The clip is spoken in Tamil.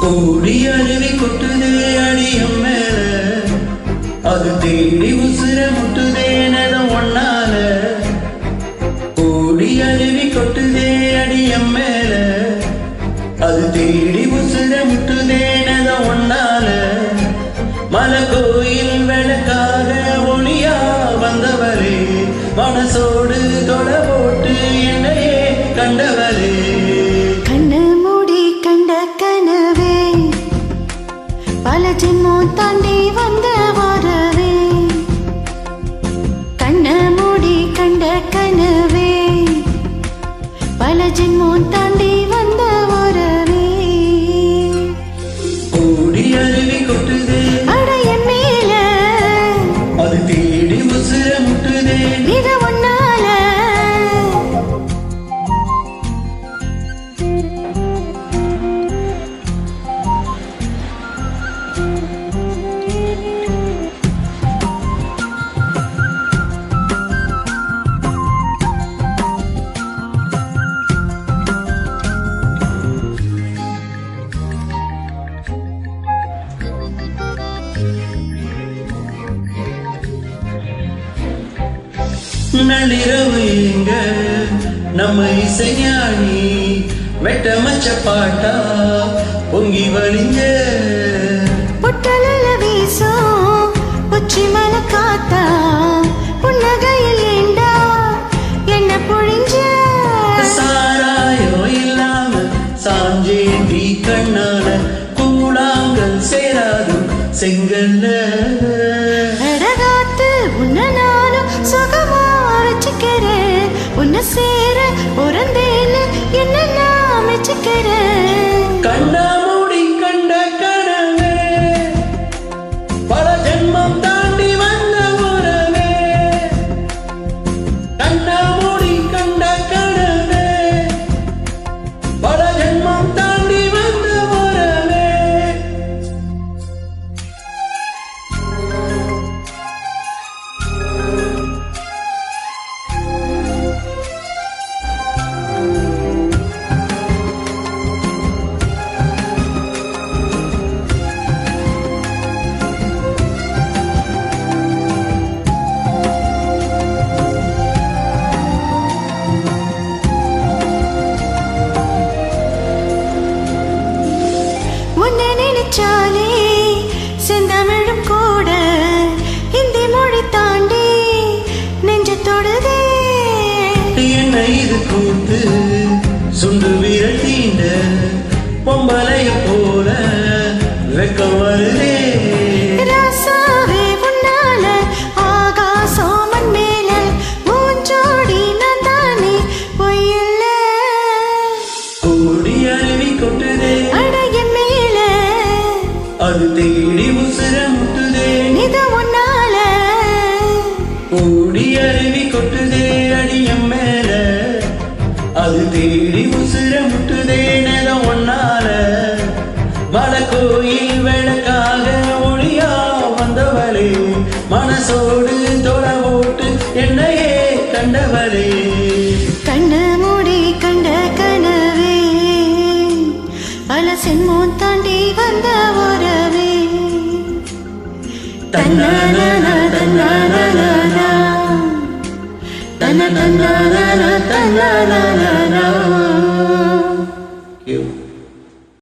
கோடி அருவி கொட்டுதே அடியம் மேல, அது தேடி உசுர முட்டுதேனதும் ஒன்னால. கோடி அருவி கொட்டுதே அடியம் மேல, அது தேடி உசுர முட்டுதேனதும் ஒன்னால. மலை கோயில் விளக்காக ஒளியா வந்தவரே, மனசோடு தொலை போட்டு என்னையே கண்டவரே. பல ஜென்மம் தாண்டி வந்த வரவே, கண்ண மூடி கண்ட கனவே, பல ஜென்மம் தாண்டி வந்த வரவே. ஓடி அருவி கொட்டுதே அடைய மேல, அது தேடி உசுர முட்டுதே இது ஒன்னால. நள்ளிரவு எங்க நம்ம இசைஞானி மெட்டமச்ச பாட்டா பொங்கி வழிஞ்ச புட்டலில வீசும் உச்சி மலை காத்தா, புன்னகையில் ஏண்டா என்ன பொழிஞ்ச. சாராயோ இல்லாம சாஞ்சேந்தி கண்ணால கூழாங்கல் சேராது செங்கல்ல. அடகாத்து உன்ன நானும் சுகமா வச்சுக்கிறேன், உன்னை சேர பிறந்தேன்னு என்ன நான் மெச்சுக்கிறேன். கண்ணா மூடி கண்ட கனவே, பல ஜென்மம் தாண்டி வந்த உறவே. கண்ணா மூடி கண்ட கனவே, பல ஜென்மம் தாண்டி வந்த உறவே. உன்னை நினைச்சாலே செந்தமிழும் கூட ஹிந்தி மொழி தாண்டி நெஞ்ச தொடுதே. என்ன இது கூத்து சுண்டு விரல் தீண்ட பொம்பளைய போல வெக்கம் வருதே. ராசாவே உன்னால ஆகாசம் மண் மேல மூஞ்சோடி நான் தானே பொய்யில்ல. கோடி அருவி கொட்டுதே அடைய மேல, அது தேடி உசுர முட்டுதே இது உன்னால. கோடி அருவி கொட்டுதே அடியம் மேல, அது தேடி உசுர முட்டுதே நேரம் ஒன்னால. மலை கோயில் விளக்காக ஒளியா வந்தவளே, மனசோடு தொலை போட்டு என்னையே கண்டவளே. கண்ண மூடி கண்ட கனவே, பல சென்மம் தாண்டி வந்த உறவே. தன்னன தன்னன தன்னன தன்னன